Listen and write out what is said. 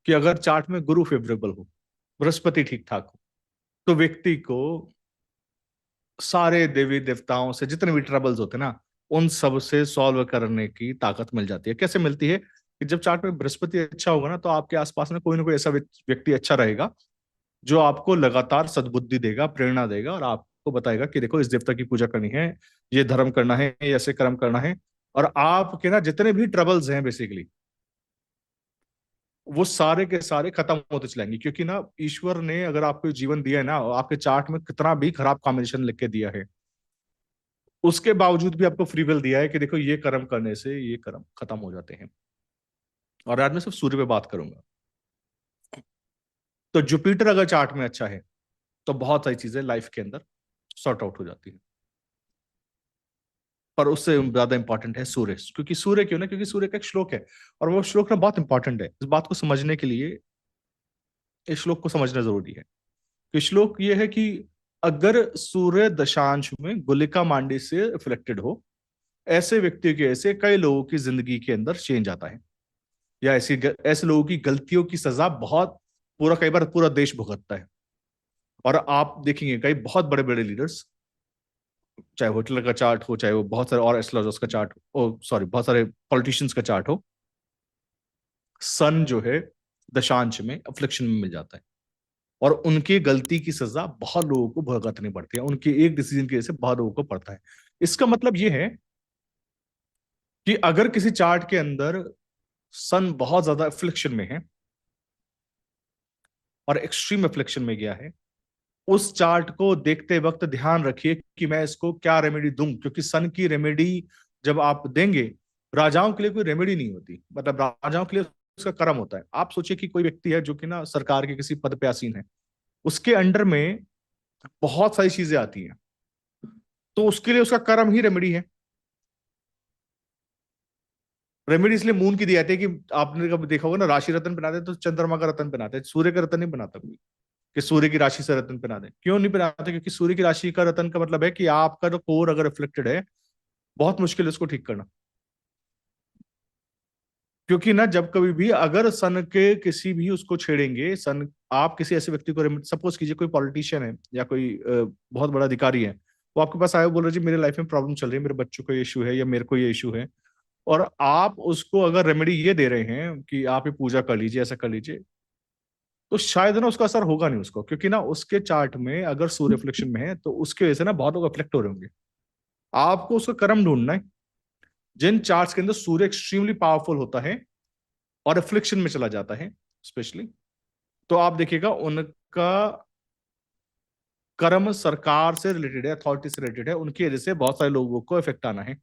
कि अगर चार्ट में गुरु फेवरेबल हो, बृहस्पति ठीक ठाक हो, तो व्यक्ति को सारे देवी देवताओं से जितने भी ट्रबल्स होते हैं ना, उन सब से सॉल्व करने की ताकत मिल जाती है। कैसे मिलती है? कि जब चार्ट में बृहस्पति अच्छा होगा ना, तो आपके आसपास में कोई ना कोई ऐसा व्यक्ति अच्छा रहेगा जो आपको लगातार सद्बुद्धि देगा, प्रेरणा देगा, और आपको बताएगा कि देखो, इस देवता की पूजा करनी है, ये धर्म करना है, ये ऐसे कर्म करना है। और आपके ना जितने भी ट्रबल्स हैं बेसिकली, वो सारे के सारे खत्म होते चलेंगे। क्योंकि ना ईश्वर ने अगर आपको जीवन दिया है ना, आपके चार्ट में कितना भी खराब कॉम्बिनेशन लिख के दिया है, उसके बावजूद भी आपको फ्री विल दिया है कि देखो, ये कर्म करने से ये कर्म खत्म हो जाते हैं। और आज मैं सिर्फ सूर्य पे बात करूंगा। तो जुपिटर अगर चार्ट में अच्छा है, तो बहुत सारी चीजें लाइफ के अंदर सॉर्ट आउट हो जाती है। पर उससे ज्यादा इंपॉर्टेंट है सूर्य। क्योंकि सूर्य क्यों ना, क्योंकि सूर्य का एक श्लोक है, और वो श्लोक ना बहुत इंपॉर्टेंट है। इस बात को समझने के लिए इस श्लोक को समझना जरूरी है। कि श्लोक ये है कि अगर सूर्य दशांश में गुलिका मांडी से रिफ्लेक्टेड हो, ऐसे व्यक्तियों के, ऐसे कई लोगों की जिंदगी के अंदर चेंज आता है। या ऐसे लोगों की गलतियों की सजा बहुत, पूरा कई बार पूरा देश भुगतता है। और आप देखेंगे कई बहुत बड़े बड़े लीडर्स, चाहे वो हिटलर का चार्ट हो, चाहे वो बहुत सारे और एस्ट्रोलॉजर्स का चार्ट हो, सॉरी, बहुत सारे पॉलिटिशियंस का चार्ट हो, सन जो है दशांश में अफ्लिक्शन में मिल जाता है। और उनकी गलती की सजा बहुत लोगों को भुगतनी पड़ती है, उनके एक डिसीजन की वजह से बहुत लोगों को पड़ता है। इसका मतलब यह है कि अगर किसी चार्ट के अंदर सन बहुत ज्यादा अफ्लिक्शन में है और एक्सट्रीम अफ्लिक्शन में गया है, उस चार्ट को देखते वक्त ध्यान रखिए कि मैं इसको क्या रेमेडी दूं। क्योंकि सन की रेमेडी जब आप देंगे, राजाओं के लिए कोई रेमेडी नहीं होती, मतलब राजाओं के लिए उसका कर्म होता है। आप सोचिए कि कोई व्यक्ति है जो कि ना सरकार के किसी पद पे आसीन है, उसके अंडर में बहुत सारी चीजें आती हैं, तो उसके लिए उसका कर्म ही रेमेडी है। रेमेडी इसलिए मून की दी जाती है कि आपने कभी देखा होगा ना, राशि रत्न बनाते हैं तो चंद्रमा का रत्न बनाते हैं, सूर्य का रत्न नहीं बनाता कोई कि सूर्य की राशि से रत्न पहना दें। क्यों नहीं पहनाते? क्योंकि सूर्य की राशि का रत्न का मतलब है कि आपका जो कोर अगर रिफ्लेक्टेड है, बहुत मुश्किल है उसको ठीक करना। क्योंकि ना जब कभी भी अगर सन के किसी भी उसको छेड़ेंगे, सन, आप किसी ऐसे व्यक्ति को, सपोज कीजिए कोई पॉलिटिशियन है या कोई बहुत बड़ा अधिकारी है, वो आपके पास आया, बोल रहे जी मेरे लाइफ में प्रॉब्लम चल रही है, मेरे बच्चों को ये इशू है या मेरे को ये इशू है, और आप उसको अगर रेमेडी ये दे रहे हैं कि आप ये पूजा कर लीजिए, ऐसा कर लीजिए, तो शायद ना उसका असर होगा नहीं उसको। क्योंकि ना उसके चार्ट में अगर सूर्य रिफ्लेक्शन में है, तो उसके वजह से ना बहुत लोग अफ्लेक्ट हो रहे होंगे। आपको उसका कर्म ढूंढना है। जिन चार्ट्स के अंदर सूर्य एक्सट्रीमली पावरफुल होता है और रिफ्लेक्शन में चला जाता है स्पेशली, तो आप देखिएगा उनका कर्म सरकार से रिलेटेड है, अथॉरिटी से रिलेटेड है, उनकी वजह से बहुत सारे लोगों को इफेक्ट आना है।